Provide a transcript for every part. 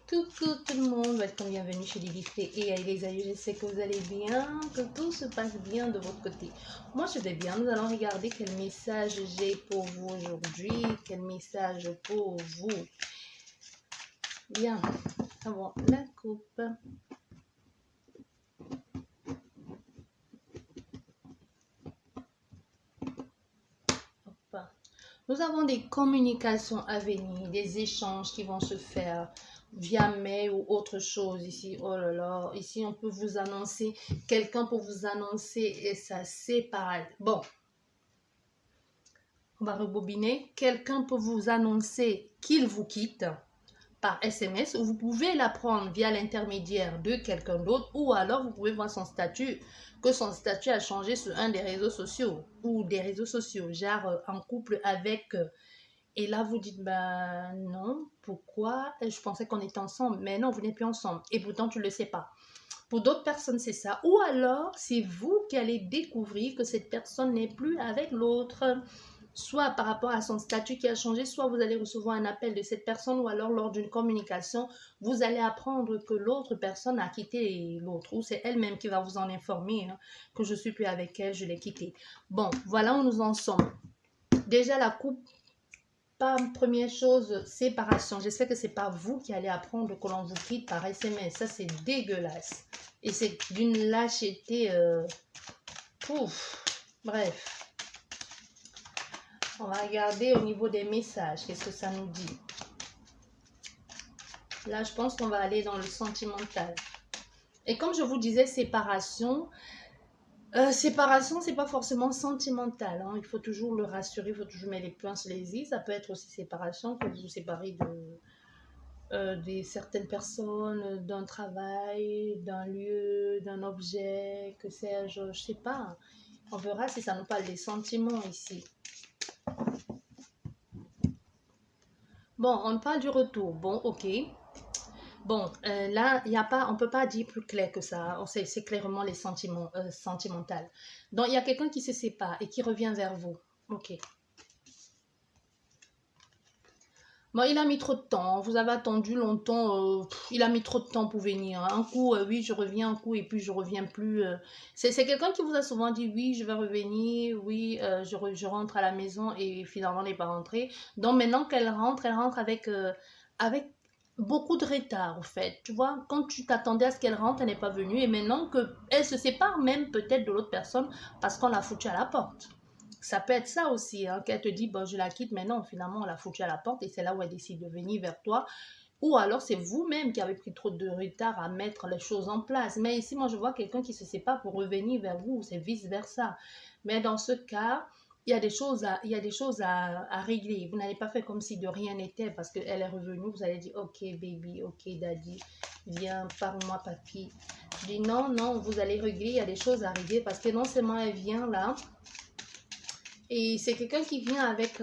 Coucou tout le monde, welcome, bienvenue chez Lilith et les aïeux, je sais que vous allez bien, que tout se passe bien de votre côté. Moi je vais bien, nous allons regarder quel message j'ai pour vous aujourd'hui, quel message pour vous. Bien, avant la coupe. Hop. Nous avons des communications à venir, des échanges qui vont se faire via mail ou autre chose ici. Oh là là, ici on peut vous annoncer, quelqu'un pour vous annoncer et ça séparation. Bon, on va rebobiner. Quelqu'un peut vous annoncer qu'il vous quitte par SMS ou vous pouvez l'apprendre via l'intermédiaire de quelqu'un d'autre ou alors vous pouvez voir son statut, que son statut a changé sur un des réseaux sociaux ou des réseaux sociaux, genre en couple avec... et là, vous dites, ben non, pourquoi? Je pensais qu'on était ensemble, mais non, vous n'êtes plus ensemble. Et pourtant, tu ne le sais pas. Pour d'autres personnes, c'est ça. Ou alors, c'est vous qui allez découvrir que cette personne n'est plus avec l'autre. Soit par rapport à son statut qui a changé, soit vous allez recevoir un appel de cette personne, ou alors lors d'une communication, vous allez apprendre que l'autre personne a quitté l'autre. Ou c'est elle-même qui va vous en informer, hein, que je ne suis plus avec elle, je l'ai quittée. Bon, voilà où nous en sommes. Déjà, la coupe. Première chose, séparation. J'espère que c'est pas vous qui allez apprendre que l'on vous quitte par SMS. Ça, c'est dégueulasse. Et c'est d'une lâcheté. Pouf. Bref. On va regarder au niveau des messages. Qu'est-ce que ça nous dit? Là, je pense qu'on va aller dans le sentimental. Et comme je vous disais, séparation... séparation, c'est pas forcément sentimental, hein. Il faut toujours le rassurer, il faut toujours mettre les points sur les i. Ça peut être aussi séparation, que vous vous séparez de certaines personnes, d'un travail, d'un lieu, d'un objet, que sais-je, je sais pas. On verra si ça nous parle des sentiments ici. Bon, on parle du retour. Bon, ok. Bon, là, y a pas, on ne peut pas dire plus clair que ça. C'est clairement les sentiments sentimentaux. Donc, il y a quelqu'un qui se sépare et qui revient vers vous. Ok. Bon, il a mis trop de temps. Vous avez attendu longtemps. Il a mis trop de temps pour venir. Un coup, oui, je reviens. Un coup, et puis je reviens plus. C'est quelqu'un qui vous a souvent dit, oui, je vais revenir. Oui, je rentre à la maison et finalement, n'est pas rentré. Donc, maintenant qu'elle rentre avec beaucoup de retard, en fait. Tu vois, quand tu t'attendais à ce qu'elle rentre, elle n'est pas venue. Et maintenant qu'elle se sépare même peut-être de l'autre personne parce qu'on l'a foutue à la porte. Ça peut être ça aussi, hein, qu'elle te dit, bon, je la quitte, mais non, finalement, on l'a foutue à la porte et c'est là où elle décide de venir vers toi. Ou alors, c'est vous-même qui avez pris trop de retard à mettre les choses en place. Mais ici, moi, je vois quelqu'un qui se sépare pour revenir vers vous, c'est vice-versa. Mais dans ce cas, il y a des choses à régler. Vous n'allez pas faire comme si de rien n'était parce qu'elle est revenue. Vous allez dire, ok, baby, ok, daddy, viens, parle-moi, papy. Je dis, non, non, vous allez régler, il y a des choses à régler parce que non seulement elle vient là, et c'est quelqu'un qui vient avec...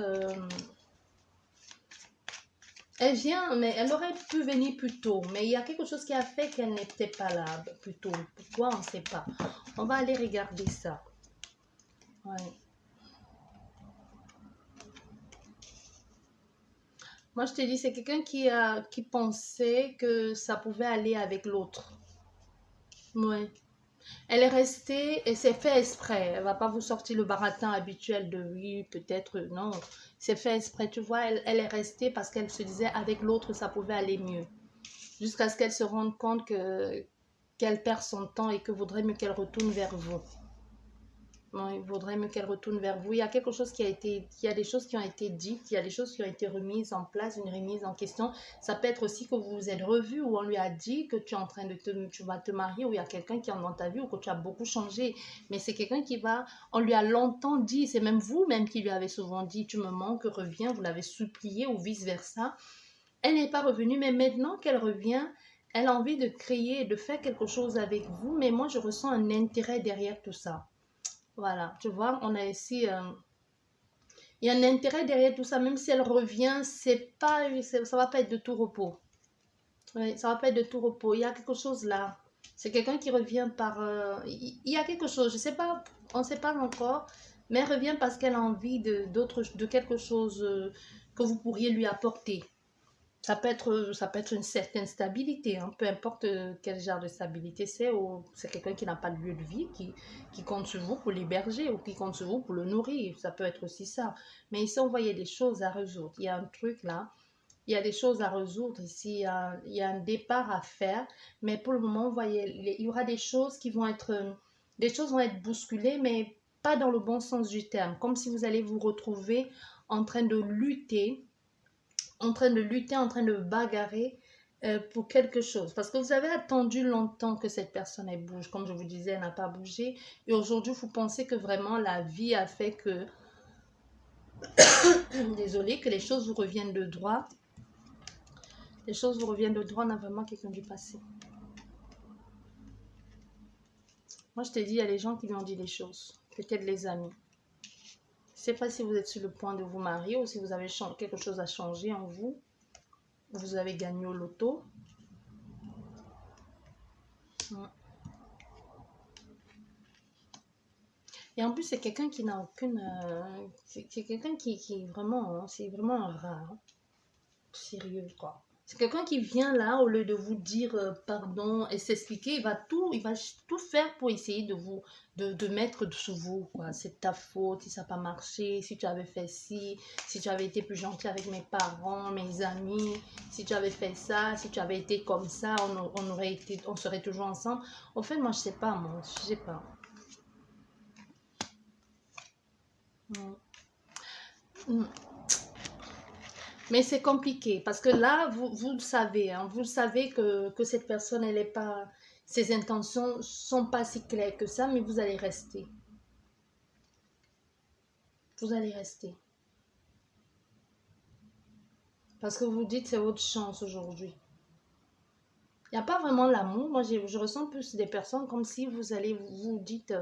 elle vient, mais elle aurait pu venir plus tôt. Mais il y a quelque chose qui a fait qu'elle n'était pas là plus tôt. Pourquoi, on ne sait pas. On va aller regarder ça. Ouais. Moi, je te dis, c'est quelqu'un qui pensait que ça pouvait aller avec l'autre. Ouais. Elle est restée et c'est fait exprès. Elle va pas vous sortir le baratin habituel de oui, peut-être, non. C'est fait exprès, tu vois. Elle est restée parce qu'elle se disait avec l'autre, ça pouvait aller mieux. Jusqu'à ce qu'elle se rende compte qu'elle perd son temps et que vaudrait mieux qu'elle retourne vers vous. Non, il vaudrait mieux qu'elle retourne vers vous. Il y a quelque chose il y a des choses qui ont été dites, il y a des choses qui ont été remises en place, une remise en question. Ça peut être aussi que vous vous êtes revus ou on lui a dit que tu es en train de tu vas te marier ou il y a quelqu'un qui est dans ta vie ou que tu as beaucoup changé. Mais c'est quelqu'un on lui a longtemps dit, c'est même vous-même qui lui avez souvent dit, tu me manques, reviens, vous l'avez supplié ou vice-versa. Elle n'est pas revenue, mais maintenant qu'elle revient, elle a envie de créer, de faire quelque chose avec vous. Mais moi, je ressens un intérêt derrière tout ça. Voilà, tu vois, on a ici... il y a un intérêt derrière tout ça, même si elle revient, ça va pas être de tout repos. Oui, ça va pas être de tout repos. Il y a quelque chose là. C'est quelqu'un qui revient par... il y a quelque chose, je sais pas, on ne sait pas encore, mais elle revient parce qu'elle a envie de quelque chose que vous pourriez lui apporter. Ça peut être une certaine stabilité, hein, peu importe quel genre de stabilité c'est, ou c'est quelqu'un qui n'a pas de lieu de vie, qui compte sur vous pour l'héberger, ou qui compte sur vous pour le nourrir, ça peut être aussi ça. Mais ici, on voyait des choses à résoudre. Il y a un truc là, il y a des choses à résoudre ici, il y a un départ à faire, mais pour le moment, vous voyez, il y aura des choses qui vont être, des choses vont être bousculées, mais pas dans le bon sens du terme, comme si vous allez vous retrouver en train de lutter, en train de bagarrer pour quelque chose. Parce que vous avez attendu longtemps que cette personne elle bouge. Comme je vous disais, elle n'a pas bougé. Et aujourd'hui, vous pensez que vraiment la vie a fait que, désolé, que les choses vous reviennent de droit. Les choses vous reviennent de droit, on a vraiment quelqu'un du passé. Moi, je te dis, il y a les gens qui lui ont dit les choses. Peut-être les amis. Je ne sais pas si vous êtes sur le point de vous marier ou si vous avez quelque chose à changer en vous. Vous avez gagné au loto. Et en plus, c'est quelqu'un qui n'a aucune... c'est quelqu'un qui vraiment... hein, c'est vraiment un rat. Hein. Sérieux, quoi. C'est quelqu'un qui vient là, au lieu de vous dire pardon et s'expliquer, il va tout faire pour essayer de vous... De mettre sous vous, quoi. C'est ta faute si ça n'a pas marché, si tu avais fait ci, si tu avais été plus gentil avec mes parents, mes amis, si tu avais fait ça, si tu avais été comme ça, on serait toujours ensemble. En fait, moi, je sais pas, moi. Je sais pas. Mm. Mais c'est compliqué parce que là, vous le savez, hein, vous le savez que cette personne, elle est pas, ses intentions sont pas si claires que ça, mais vous allez rester. Vous allez rester. Parce que vous dites c'est votre chance aujourd'hui. Il n'y a pas vraiment l'amour. Moi, je ressens plus des personnes comme si vous dites,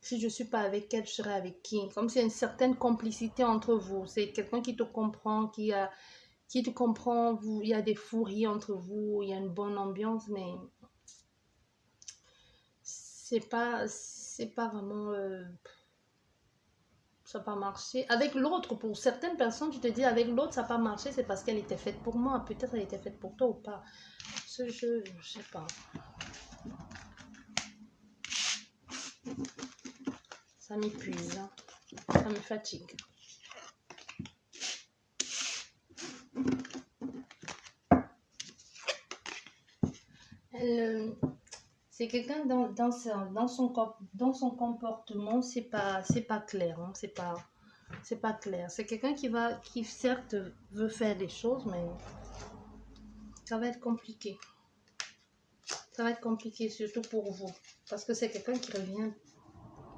si je ne suis pas avec elle, je serai avec qui? Comme s'il y a une certaine complicité entre vous. C'est quelqu'un qui te comprend, qui te comprend, il y a des fous rires entre vous, il y a une bonne ambiance, mais c'est pas vraiment, ça n'a pas marché. Avec l'autre, pour certaines personnes, tu te dis, avec l'autre, ça n'a pas marché, c'est parce qu'elle était faite pour moi. Peut-être elle était faite pour toi ou pas. Je sais pas. Ça m'épuise, hein. Ça me fatigue. C'est quelqu'un dans son comportement, c'est pas clair, hein, c'est pas clair. C'est quelqu'un qui certes veut faire des choses, mais ça va être compliqué. Ça va être compliqué, surtout pour vous, parce que c'est quelqu'un qui revient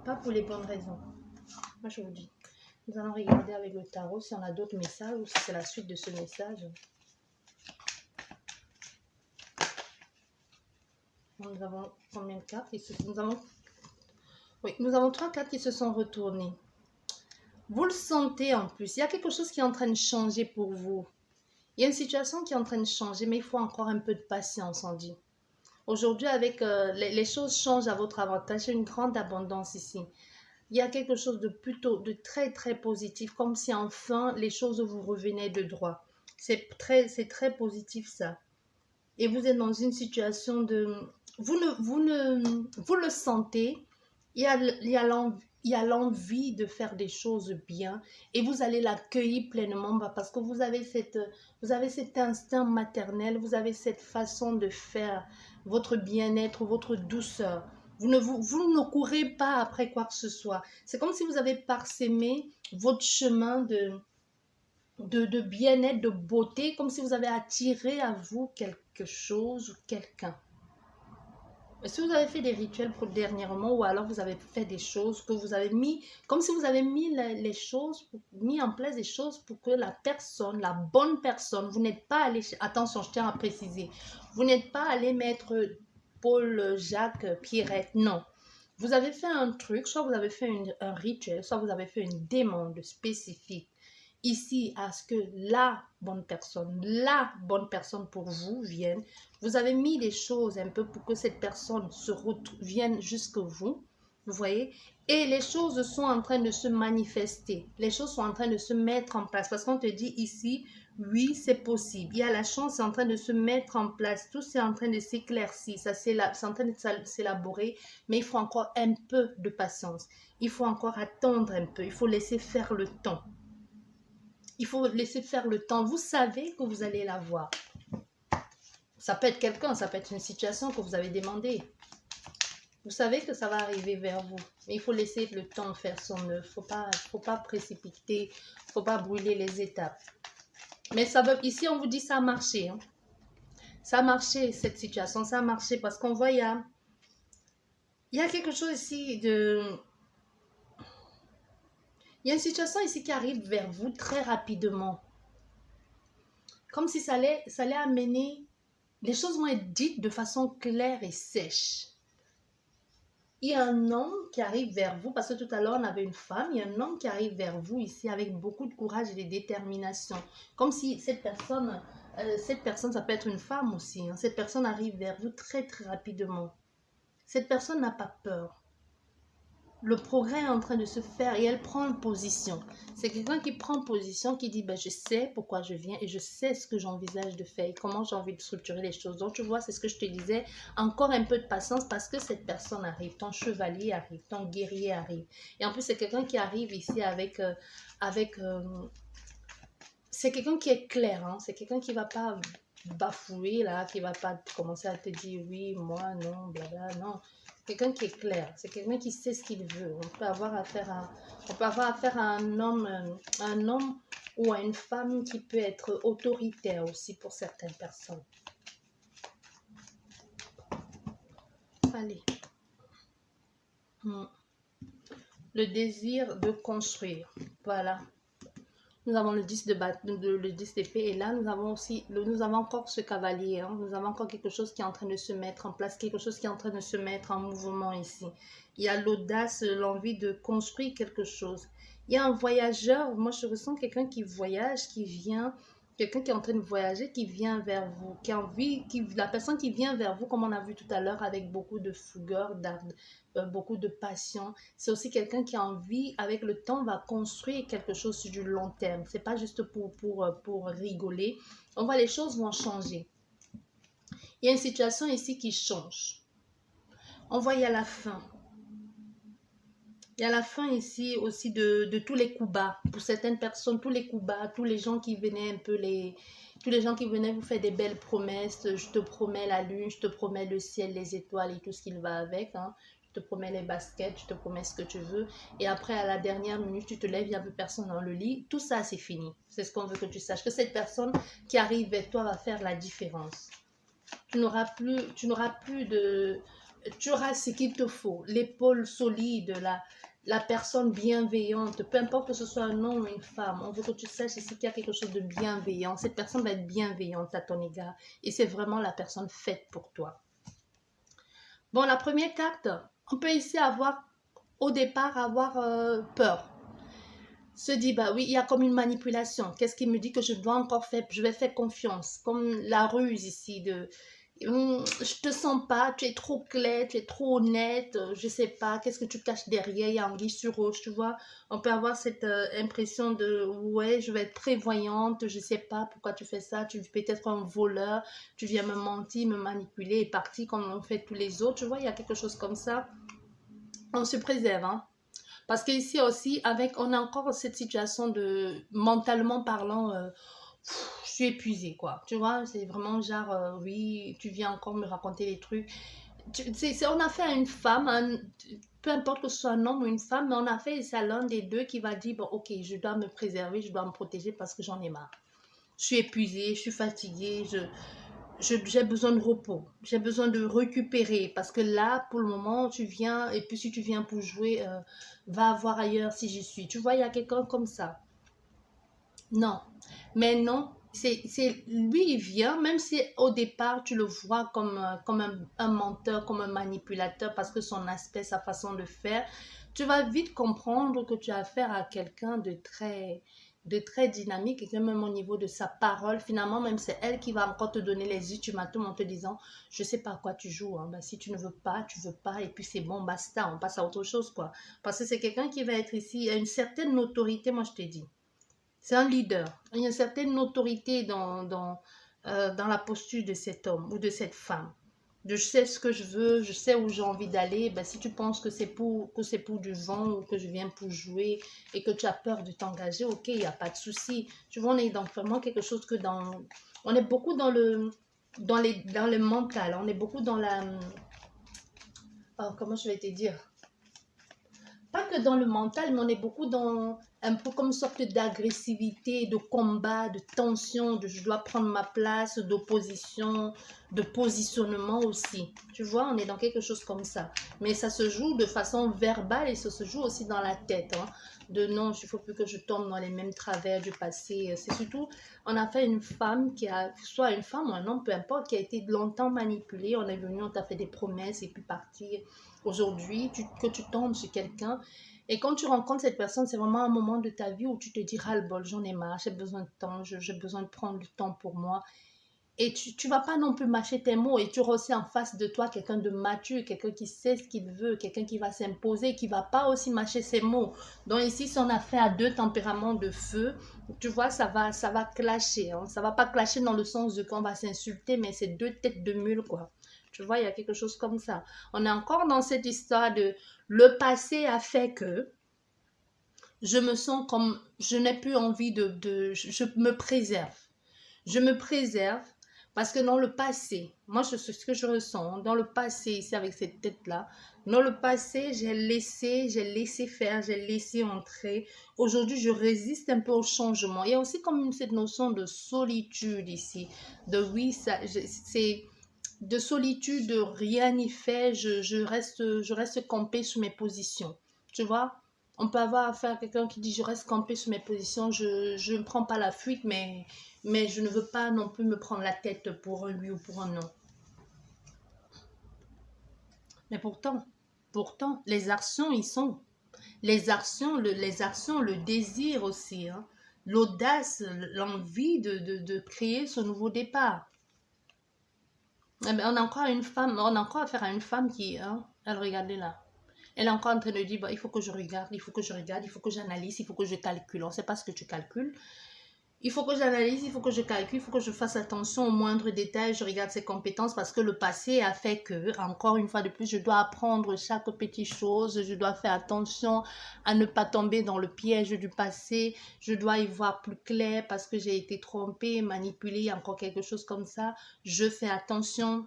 pas pour les bonnes raisons. Moi, je vous dis. Nous allons regarder avec le tarot si on a d'autres messages ou si c'est la suite de ce message. Nous avons combien de cartes? Nous avons 3 cartes qui se sont retournées. Vous le sentez en plus. Il y a quelque chose qui est en train de changer pour vous. Il y a une situation qui est en train de changer, mais il faut encore un peu de patience, on dit. Aujourd'hui, avec les choses changent à votre avantage. Il y a une grande abondance ici. Il y a quelque chose de très, très positif, comme si enfin les choses vous revenaient de droit. C'est très positif ça. Et vous êtes dans une situation de... Vous le sentez, il y a l'envie de faire des choses bien et vous allez l'accueillir pleinement parce que vous avez cet instinct maternel, vous avez cette façon de faire votre bien-être, votre douceur. Vous ne courez pas après quoi que ce soit. C'est comme si vous avez parsemé votre chemin de bien-être, de beauté, comme si vous avez attiré à vous quelque chose ou quelqu'un. Est-ce que vous avez fait des rituels pour dernièrement ou alors vous avez fait des choses que vous avez mis, comme si vous avez mis les choses, mis en place des choses pour que la personne, la bonne personne, vous n'êtes pas allé, attention, je tiens à préciser, vous n'êtes pas allé mettre Paul, Jacques, Pierrette, non. Vous avez fait un truc, soit vous avez fait un rituel, soit vous avez fait une demande spécifique ici à ce que la bonne personne pour vous vienne. Vous avez mis des choses un peu pour que cette personne vienne jusque vous. Vous voyez? Et les choses sont en train de se manifester. Les choses sont en train de se mettre en place. Parce qu'on te dit ici, Oui, c'est possible. Il y a la chance, c'est en train de se mettre en place. Tout c'est en train de s'éclaircir. C'est en train de s'élaborer. Mais il faut encore un peu de patience. Il faut encore attendre un peu. Il faut laisser faire le temps. Il faut laisser faire le temps. Vous savez que vous allez la voir. Ça peut être quelqu'un, ça peut être une situation que vous avez demandé. Vous savez que ça va arriver vers vous. Mais il faut laisser le temps faire son œuvre. Faut pas précipiter. Faut pas brûler les étapes. Mais ça veut, ici, on vous dit ça a marché. Hein. Ça a marché, cette situation. Ça a marché parce qu'on voit, il y a quelque chose ici de... Il y a une situation ici qui arrive vers vous très rapidement. Comme si ça allait amener... Les choses vont être dites de façon claire et sèche. Il y a un homme qui arrive vers vous, parce que tout à l'heure on avait une femme, il y a un homme qui arrive vers vous ici avec beaucoup de courage et de détermination. Comme si cette personne, ça peut être une femme aussi, hein, cette personne arrive vers vous très très rapidement. Cette personne n'a pas peur. Le progrès est en train de se faire et elle prend position. C'est quelqu'un qui prend position, qui dit je sais pourquoi je viens et je sais ce que j'envisage de faire et comment j'ai envie de structurer les choses. Donc tu vois, c'est ce que je te disais, encore un peu de patience parce que cette personne arrive, ton chevalier arrive, ton guerrier arrive. Et en plus, c'est quelqu'un qui arrive ici c'est quelqu'un qui est clair, hein? C'est quelqu'un qui ne va pas bafouer là, qui ne va pas commencer à te dire oui, moi, non, blabla, non. Quelqu'un qui est clair, c'est quelqu'un qui sait ce qu'il veut. On peut avoir affaire à un homme ou à une femme qui peut être autoritaire aussi pour certaines personnes. Allez. Le désir de construire. Voilà. Nous avons le 10 le 10 d'épée et là nous avons encore ce cavalier, hein. Nous avons encore quelque chose qui est en train de se mettre en place, quelque chose qui est en train de se mettre en mouvement ici. Il y a l'audace, l'envie de construire quelque chose. Il y a un voyageur, moi je ressens quelqu'un qui voyage, qui vient, quelqu'un qui est en train de voyager, qui vient vers vous, la personne qui vient vers vous, comme on a vu tout à l'heure, avec beaucoup de fougueur, beaucoup de passion. C'est aussi quelqu'un qui a envie, avec le temps, va construire quelque chose sur du long terme. C'est pas juste pour rigoler. On voit les choses vont changer. Il y a une situation ici qui change. On voit, il y a la fin. Il y a la fin ici aussi de tous les coups bas. Pour certaines personnes, tous les coups bas, tous les gens qui venaient tous les gens qui venaient vous faire des belles promesses. Je te promets la lune, je te promets le ciel, les étoiles et tout ce qui va avec. Hein. Je te promets les baskets, je te promets ce que tu veux. Et après, à la dernière minute, tu te lèves, il n'y a plus personne dans le lit. Tout ça, c'est fini. C'est ce qu'on veut que tu saches. Que cette personne qui arrive vers toi va faire la différence. Tu n'auras plus de... Tu auras ce qu'il te faut. L'épaule solide, la personne bienveillante, peu importe que ce soit un homme ou une femme, on veut que tu saches ici qu'il y a quelque chose de bienveillant. Cette personne va être bienveillante à ton égard et c'est vraiment la personne faite pour toi. Bon, la première carte, on peut ici au départ, avoir peur. Se dit, oui, il y a comme une manipulation. Qu'est-ce qui me dit que je dois encore faire, je vais faire confiance, comme la ruse ici de... Je te sens pas, tu es trop clair, tu es trop honnête, je sais pas, qu'est-ce que tu caches derrière, il y a anguille sur roche, tu vois. On peut avoir cette impression de, ouais, je vais être prévoyante, je sais pas pourquoi tu fais ça, tu es peut-être un voleur, tu viens me mentir, me manipuler et partir comme on fait tous les autres, tu vois, il y a quelque chose comme ça. On se préserve, hein. Parce qu'ici aussi, on a encore cette situation de, mentalement parlant, je suis épuisée, quoi. Tu vois, c'est vraiment genre, oui, tu viens encore me raconter des trucs. On a fait à une femme, peu importe que ce soit un homme ou une femme, mais on a fait, c'est à l'un des deux qui va dire, bon, ok, je dois me préserver, je dois me protéger parce que j'en ai marre. Je suis épuisée, je suis fatiguée, j'ai besoin de repos, j'ai besoin de récupérer parce que là, pour le moment, tu viens, et puis si tu viens pour jouer, va voir ailleurs si j'y suis. Tu vois, il y a quelqu'un comme ça. Non, mais non, lui, il vient, même si au départ, tu le vois comme un menteur, comme un manipulateur, parce que son aspect, sa façon de faire, tu vas vite comprendre que tu as affaire à quelqu'un de très dynamique et que même au niveau de sa parole, finalement, même c'est elle qui va encore te donner les ultimatums en te disant, je sais pas à quoi tu joues, hein. Si tu ne veux pas, tu veux pas, et puis c'est bon, basta, on passe à autre chose, quoi. Parce que c'est quelqu'un qui va être ici, à une certaine autorité, moi je te dis. C'est un leader. Il y a une certaine autorité dans la posture de cet homme ou de cette femme. Je sais ce que je veux, je sais où j'ai envie d'aller. Ben, si tu penses que c'est pour du vent ou que je viens pour jouer et que tu as peur de t'engager, ok, il n'y a pas de souci. Tu vois, on est dans vraiment quelque chose que dans... On est beaucoup dans le mental. On est beaucoup dans la... Oh, comment je vais te dire? Pas que dans le mental, mais on est beaucoup dans un peu comme une sorte d'agressivité, de combat, de tension, de je dois prendre ma place, d'opposition, de positionnement aussi. Tu vois, on est dans quelque chose comme ça. Mais ça se joue de façon verbale et ça se joue aussi dans la tête. Hein. De non, il ne faut plus que je tombe dans les mêmes travers du passé. C'est surtout, on a fait une femme qui a, soit une femme ou un homme, peu importe, qui a été longtemps manipulée. On est venu, on t'a fait des promesses et puis partir. Aujourd'hui, que tu tombes sur quelqu'un et quand tu rencontres cette personne, c'est vraiment un moment de ta vie où tu te dis, ras-le-bol, j'en ai marre, j'ai besoin de temps, j'ai besoin de prendre du temps pour moi. Et tu vas pas non plus mâcher tes mots et tu auras aussi en face de toi quelqu'un de mature, quelqu'un qui sait ce qu'il veut, quelqu'un qui va s'imposer, qui va pas aussi mâcher ses mots. Donc ici, si on a fait à deux tempéraments de feu, tu vois, ça va clasher. Hein. Ça va pas clasher dans le sens de qu'on va s'insulter, mais c'est deux têtes de mule, quoi. Tu vois, il y a quelque chose comme ça. On est encore dans cette histoire de le passé a fait que je me sens comme je n'ai plus envie je me préserve. Je me préserve parce que dans le passé, moi, c'est ce que je ressens. Dans le passé, ici, avec cette tête-là, dans le passé, j'ai laissé faire, j'ai laissé entrer. Aujourd'hui, je résiste un peu au changement. Il y a aussi comme cette notion de solitude ici. De oui, c'est de solitude, de rien n'y fait. Je reste campée sur mes positions. Tu vois? On peut avoir affaire à quelqu'un qui dit je reste campé sur mes positions, je ne prends pas la fuite, mais je ne veux pas non plus me prendre la tête pour un oui ou pour un non. Mais pourtant, les actions, ils sont. Les actions, le désir aussi, hein, l'audace, l'envie de créer ce nouveau départ. Eh ben, on a encore une femme, on a encore affaire à une femme qui, hein, elle regardez là. Elle est encore en train de dire, bah, il faut que je regarde, il faut que je regarde, il faut que j'analyse, il faut que je calcule. On ne sait pas ce que tu calcules. Il faut que j'analyse, il faut que je calcule, il faut que je fasse attention aux moindres détails, je regarde ses compétences parce que le passé a fait que, encore une fois de plus, je dois apprendre chaque petite chose, je dois faire attention à ne pas tomber dans le piège du passé, je dois y voir plus clair parce que j'ai été trompée, manipulée, encore quelque chose comme ça. Je fais attention.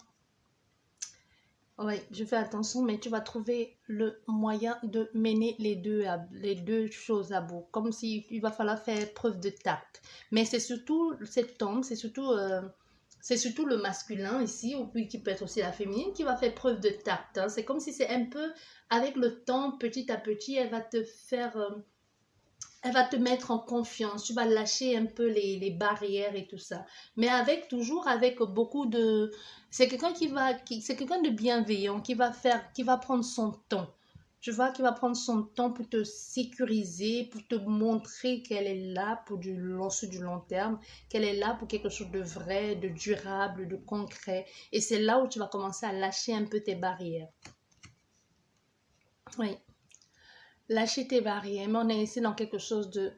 Oui, je fais attention, mais tu vas trouver le moyen de mener les deux choses à bout. Comme si il va falloir faire preuve de tact. Mais c'est surtout cet homme, c'est surtout le masculin ici, ou puis qui peut être aussi la féminine, qui va faire preuve de tact. Hein. C'est comme si c'est un peu, avec le temps, petit à petit, elle va te mettre en confiance, tu vas lâcher un peu les barrières et tout ça. Mais toujours avec beaucoup de... C'est quelqu'un de bienveillant qui va prendre son temps. Tu vois, qui va prendre son temps pour te sécuriser, pour te montrer qu'elle est là sur du long terme, qu'elle est là pour quelque chose de vrai, de durable, de concret. Et c'est là où tu vas commencer à lâcher un peu tes barrières. Oui. Lâcher tes barrières, mais on est ici dans quelque chose de...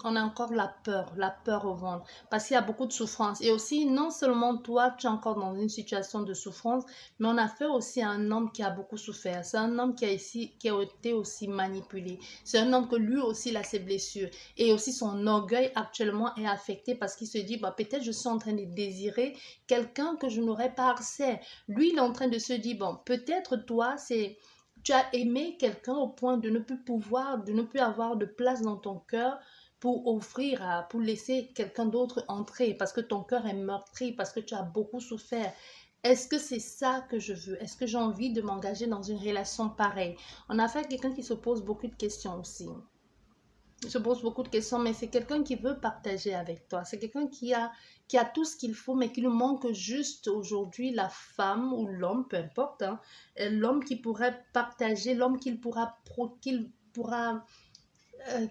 On a encore la peur au ventre, parce qu'il y a beaucoup de souffrance. Et aussi, non seulement toi, tu es encore dans une situation de souffrance, mais on a fait aussi un homme qui a beaucoup souffert. C'est un homme qui a été aussi manipulé. C'est un homme que lui aussi, il a ses blessures. Et aussi, son orgueil actuellement est affecté parce qu'il se dit, bah, peut-être je suis en train de désirer quelqu'un que je n'aurais pas accès. Lui, il est en train de se dire, bon, peut-être toi, tu as aimé quelqu'un au point de ne plus pouvoir, de ne plus avoir de place dans ton cœur pour laisser quelqu'un d'autre entrer parce que ton cœur est meurtri, parce que tu as beaucoup souffert. Est-ce que c'est ça que je veux? Est-ce que j'ai envie de m'engager dans une relation pareille? On a affaire à quelqu'un qui se pose beaucoup de questions aussi. Il se pose beaucoup de questions, mais c'est quelqu'un qui veut partager avec toi. C'est quelqu'un qui a tout ce qu'il faut, mais qui lui manque juste aujourd'hui la femme ou l'homme, peu importe. Hein, l'homme qui pourrait partager, l'homme qu'il pourra euh,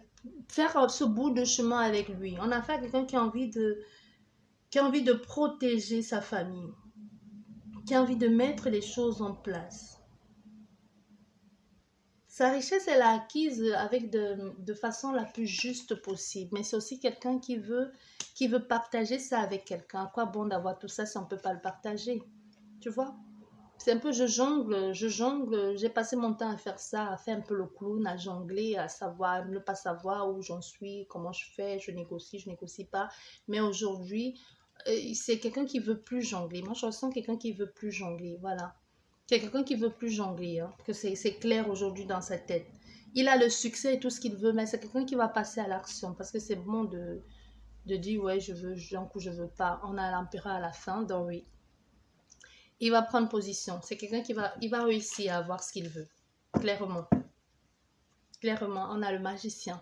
faire ce bout de chemin avec lui. On a affaire à quelqu'un qui a envie de protéger sa famille, qui a envie de mettre les choses en place. Sa richesse, elle a acquise avec de façon la plus juste possible. Mais c'est aussi quelqu'un qui veut partager ça avec quelqu'un. À quoi bon d'avoir tout ça si on ne peut pas le partager? Tu vois? C'est un peu je jongle. J'ai passé mon temps à faire ça, à faire un peu le clown, à jongler, à savoir, ne pas savoir où j'en suis, comment je fais, je négocie pas. Mais aujourd'hui, c'est quelqu'un qui veut plus jongler. Moi, je ressens quelqu'un qui veut plus jongler. Voilà. C'est quelqu'un qui veut plus jongler, hein, que c'est clair aujourd'hui dans sa tête. Il a le succès et tout ce qu'il veut, mais c'est quelqu'un qui va passer à l'action parce que c'est bon de dire, ouais, je veux, d'un coup, je veux pas. On a l'empereur à la fin, donc oui. Il va prendre position. C'est quelqu'un il va réussir à avoir ce qu'il veut. Clairement. Clairement, on a le magicien.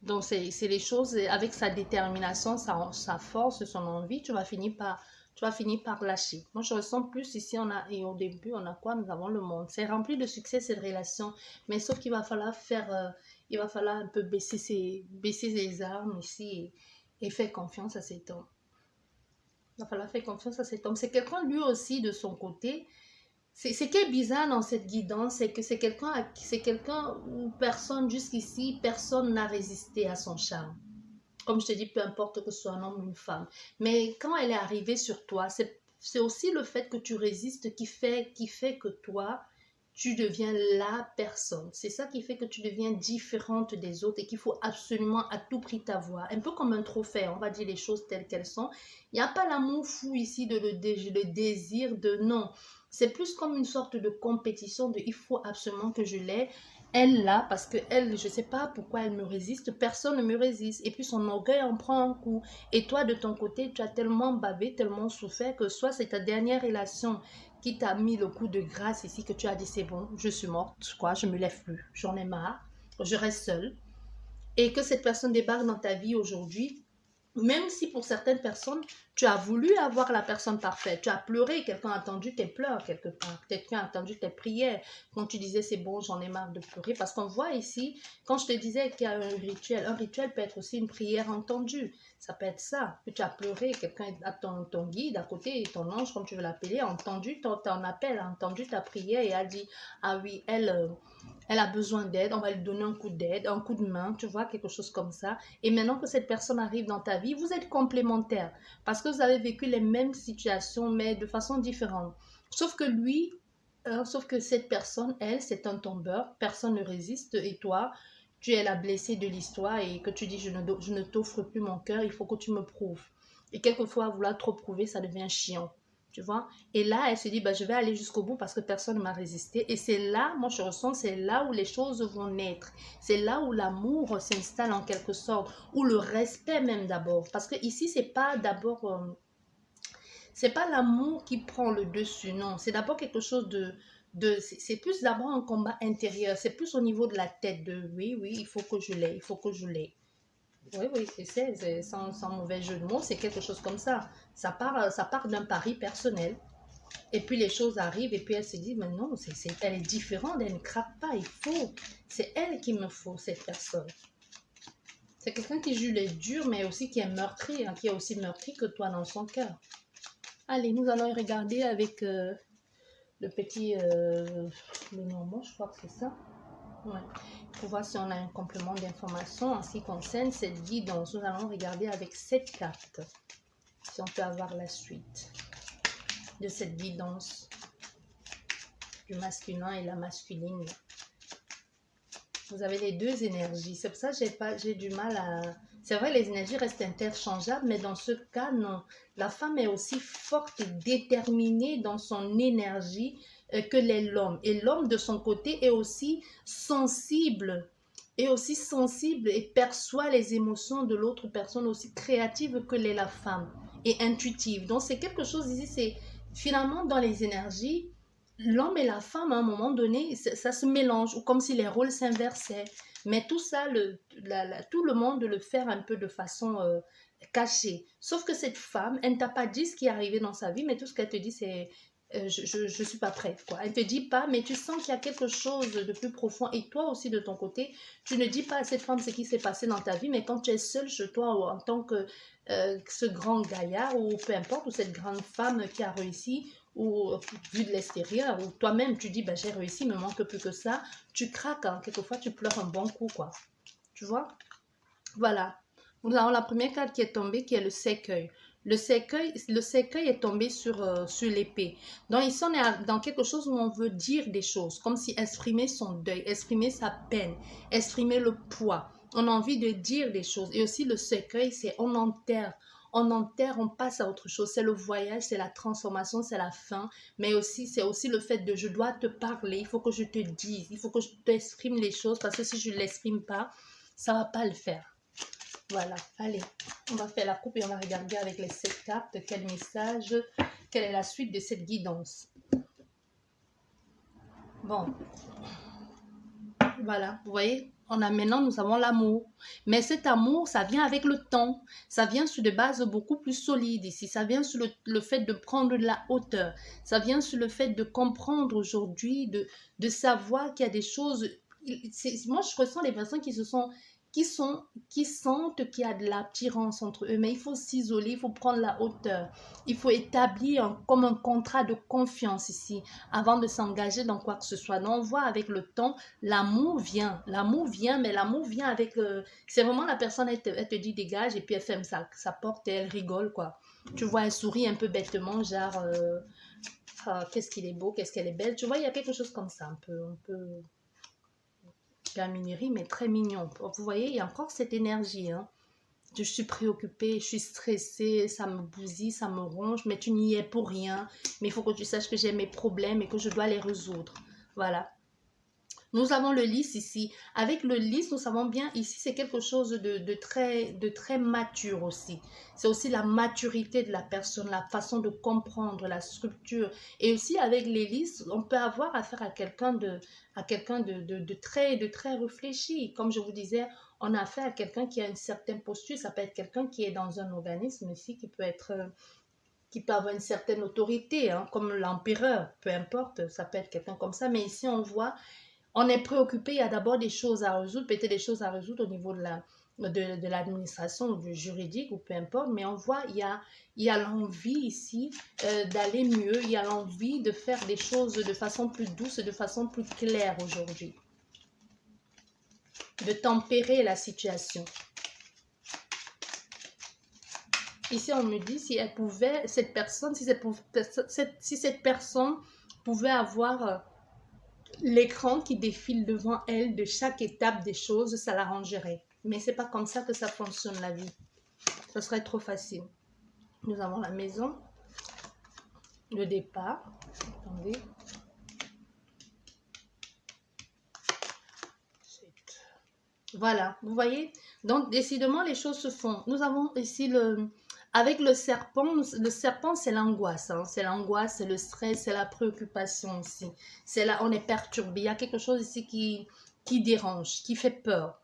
Donc, c'est les choses, avec sa détermination, sa force, son envie, tu vas finir par lâcher. Moi, je ressens plus ici, et au début, on a quoi? Nous avons le monde. C'est rempli de succès, cette relation. Mais sauf qu'il va falloir il va falloir un peu baisser ses armes ici et faire confiance à cet homme. Il va falloir faire confiance à cet homme. C'est quelqu'un, lui aussi, de son côté. Ce qui est bizarre dans cette guidance, c'est que c'est quelqu'un où personne, jusqu'ici, personne n'a résisté à son charme. Comme je te dis, peu importe que ce soit un homme ou une femme. Mais quand elle est arrivée sur toi, c'est aussi le fait que tu résistes qui fait que toi, tu deviens la personne. C'est ça qui fait que tu deviens différente des autres et qu'il faut absolument à tout prix t'avoir. Un peu comme un trophée, on va dire les choses telles qu'elles sont. Il n'y a pas l'amour fou ici de le désir de non. C'est plus comme une sorte de compétition de il faut absolument que je l'aie. Elle là, parce que elle, je ne sais pas pourquoi elle me résiste, personne ne me résiste. Et puis son orgueil en prend un coup. Et toi, de ton côté, tu as tellement bavé, tellement souffert que soit c'est ta dernière relation qui t'a mis le coup de grâce ici, que tu as dit c'est bon, je suis morte, quoi, je me lève plus, j'en ai marre, je reste seule. Et que cette personne débarque dans ta vie aujourd'hui, même si pour certaines personnes, tu as voulu avoir la personne parfaite, tu as pleuré, quelqu'un a entendu tes pleurs quelque part, quelqu'un a entendu tes prières, quand tu disais c'est bon, j'en ai marre de pleurer, parce qu'on voit ici, quand je te disais qu'il y a un rituel peut être aussi une prière entendue, ça peut être ça, que tu as pleuré, quelqu'un a ton guide à côté, ton ange, comme tu veux l'appeler, a entendu ton appel, a entendu ta prière et a dit, ah oui, elle a besoin d'aide, on va lui donner un coup d'aide, un coup de main, tu vois, quelque chose comme ça. Et maintenant que cette personne arrive dans ta vie, vous êtes complémentaires parce que vous avez vécu les mêmes situations, mais de façon différente. Sauf que lui, sauf que cette personne, elle, c'est un tombeur, personne ne résiste. Et toi, tu es la blessée de l'histoire et que tu dis, je ne t'offre plus mon cœur, il faut que tu me prouves. Et quelquefois, vouloir trop prouver, ça devient chiant. Tu vois? Et là, elle se dit, bah, je vais aller jusqu'au bout parce que personne ne m'a résisté. Et c'est là, moi je ressens, c'est là où les choses vont naître. C'est là où l'amour s'installe en quelque sorte, ou le respect même d'abord. Parce que ici, c'est pas d'abord, c'est pas l'amour qui prend le dessus, non. C'est d'abord quelque chose c'est plus d'abord un combat intérieur. C'est plus au niveau de la tête de, oui, oui, il faut que je l'aie, il faut que je l'aie. Oui, oui, c'est sans mauvais jeu de mots, c'est quelque chose comme ça. Ça part d'un pari personnel. Et puis les choses arrivent et puis elle se dit, mais non, elle est différente, elle ne craque pas, il faut. C'est elle qu'il me faut, cette personne. C'est quelqu'un qui joue les durs, mais aussi qui est meurtri, hein, qui est aussi meurtri que toi dans son cœur. Allez, nous allons regarder avec le petit, le normand, je crois que c'est ça. Ouais. Pour voir si on a un complément d'information en ce qui concerne cette guidance. Nous allons regarder avec cette carte si on peut avoir la suite de cette guidance du masculin et la masculine. Vous avez les deux énergies. C'est pour ça que j'ai du mal à... C'est vrai, les énergies restent interchangeables, mais dans ce cas, non. La femme est aussi forte et déterminée dans son énergie que l'est l'homme. Et l'homme, de son côté, est aussi sensible. Et perçoit les émotions de l'autre personne aussi créative que l'est la femme. Et intuitive. Donc, c'est quelque chose ici, c'est finalement dans les énergies, l'homme et la femme, à un moment donné, ça se mélange, ou comme si les rôles s'inversaient. Mais tout ça, tout le monde le fait un peu de façon cachée. Sauf que cette femme, elle ne t'a pas dit ce qui est arrivé dans sa vie, mais tout ce qu'elle te dit, c'est je suis pas prête, quoi. Elle te dit pas, mais tu sens qu'il y a quelque chose de plus profond. Et toi aussi, de ton côté, tu ne dis pas à cette femme ce qui s'est passé dans ta vie, mais quand tu es seule chez toi, ou en tant que ce grand gaillard, ou peu importe, ou cette grande femme qui a réussi, ou vu de l'extérieur, ou toi-même, tu dis, ben, j'ai réussi, il me manque plus que ça, tu craques, hein. Quelquefois, tu pleures un bon coup, quoi. Tu vois? Voilà. Nous avons la première carte qui est tombée, qui est le cercueil. Le cercueil est tombé sur l'épée. Donc ici, on est dans quelque chose où on veut dire des choses, comme si exprimer son deuil, exprimer sa peine, exprimer le poids. On a envie de dire des choses. Et aussi le cercueil, c'est on enterre, on passe à autre chose. C'est le voyage, c'est la transformation, c'est la fin. Mais aussi, c'est aussi le fait de je dois te parler, il faut que je te dise, il faut que je t'exprime les choses, parce que si je ne l'exprime pas, ça ne va pas le faire. Voilà, allez, on va faire la coupe et on va regarder avec les 7 cartes quel message, quelle est la suite de cette guidance. Bon, voilà, vous voyez, maintenant nous avons l'amour. Mais cet amour, ça vient avec le temps. Ça vient sur des bases beaucoup plus solides ici. Ça vient sur le fait de prendre de la hauteur. Ça vient sur le fait de comprendre aujourd'hui, de savoir qu'il y a des choses. Moi, je ressens les personnes qui sentent qu'il y a de l'attirance entre eux, mais il faut s'isoler, il faut prendre la hauteur, il faut établir comme un contrat de confiance ici, avant de s'engager dans quoi que ce soit. Donc on voit avec le temps, l'amour vient, mais l'amour vient avec, c'est vraiment la personne, elle te dit dégage, et puis elle ferme sa porte et elle rigole, quoi. Tu vois, elle sourit un peu bêtement, genre, qu'est-ce qu'il est beau, qu'est-ce qu'elle est belle, tu vois, il y a quelque chose comme ça, un peu gaminerie, mais très mignon. Vous voyez, il y a encore cette énergie, hein. Je suis préoccupée, je suis stressée, ça me bousille, ça me ronge, mais tu n'y es pour rien. Mais il faut que tu saches que j'ai mes problèmes et que je dois les résoudre. Voilà. Nous avons le lys ici. Avec le lys, nous savons bien, ici, c'est quelque chose de très mature aussi. C'est aussi la maturité de la personne, la façon de comprendre, la structure. Et aussi, avec les lys, on peut avoir affaire à quelqu'un de très réfléchi. Comme je vous disais, on a affaire à quelqu'un qui a une certaine posture. Ça peut être quelqu'un qui est dans un organisme ici, qui peut avoir une certaine autorité, hein, comme l'empereur, peu importe, ça peut être quelqu'un comme ça. Mais ici, on voit on est préoccupé, il y a d'abord des choses à résoudre, peut-être des choses à résoudre au niveau de l'administration ou du juridique ou peu importe, mais on voit, il y a l'envie ici d'aller mieux, il y a l'envie de faire des choses de façon plus douce, de façon plus claire aujourd'hui, de tempérer la situation. Ici, on me dit si elle pouvait, cette personne, si cette personne pouvait avoir l'écran qui défile devant elle de chaque étape des choses, ça l'arrangerait. Mais c'est pas comme ça que ça fonctionne la vie. Ce serait trop facile. Nous avons la maison, le départ. Attendez. Voilà, vous voyez? Donc, décidément, les choses se font. Nous avons ici avec le serpent c'est l'angoisse, hein. C'est l'angoisse, c'est le stress, c'est la préoccupation aussi. C'est là, on est perturbé. Il y a quelque chose ici qui dérange, qui fait peur.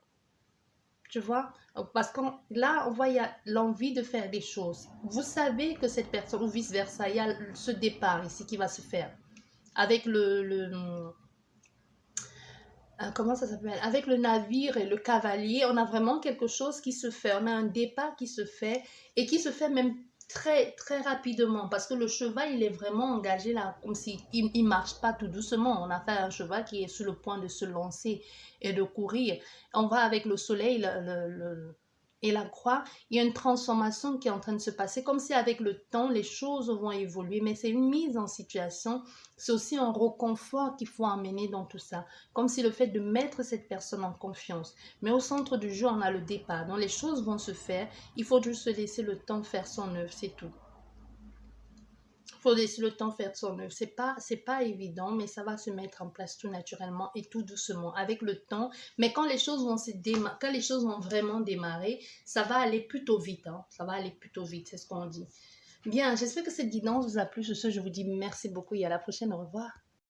Tu vois? Parce que là, on voit, il y a l'envie de faire des choses. Vous savez que cette personne, ou vice-versa, il y a ce départ ici qui va se faire. Avec comment ça s'appelle? Avec le navire et le cavalier, on a vraiment quelque chose qui se fait. On a un départ qui se fait et qui se fait même très, très rapidement parce que le cheval, il est vraiment engagé là, comme s'il ne marche pas tout doucement. On a fait un cheval qui est sur le point de se lancer et de courir. On va avec le soleil, et la croix, il y a une transformation qui est en train de se passer, comme si avec le temps, les choses vont évoluer, mais c'est une mise en situation, c'est aussi un reconfort qu'il faut emmener dans tout ça, comme si le fait de mettre cette personne en confiance. Mais au centre du jeu, on a le départ, donc les choses vont se faire, il faut juste se laisser le temps faire son œuvre, c'est tout. Il faut laisser le temps faire son œuvre. C'est pas évident, mais ça va se mettre en place tout naturellement et tout doucement, avec le temps. Mais quand les choses quand les choses vont vraiment démarrer, ça va aller plutôt vite, hein. Ça va aller plutôt vite, c'est ce qu'on dit. Bien, j'espère que cette guidance vous a plu. Sur ce, je vous dis merci beaucoup et à la prochaine. Au revoir.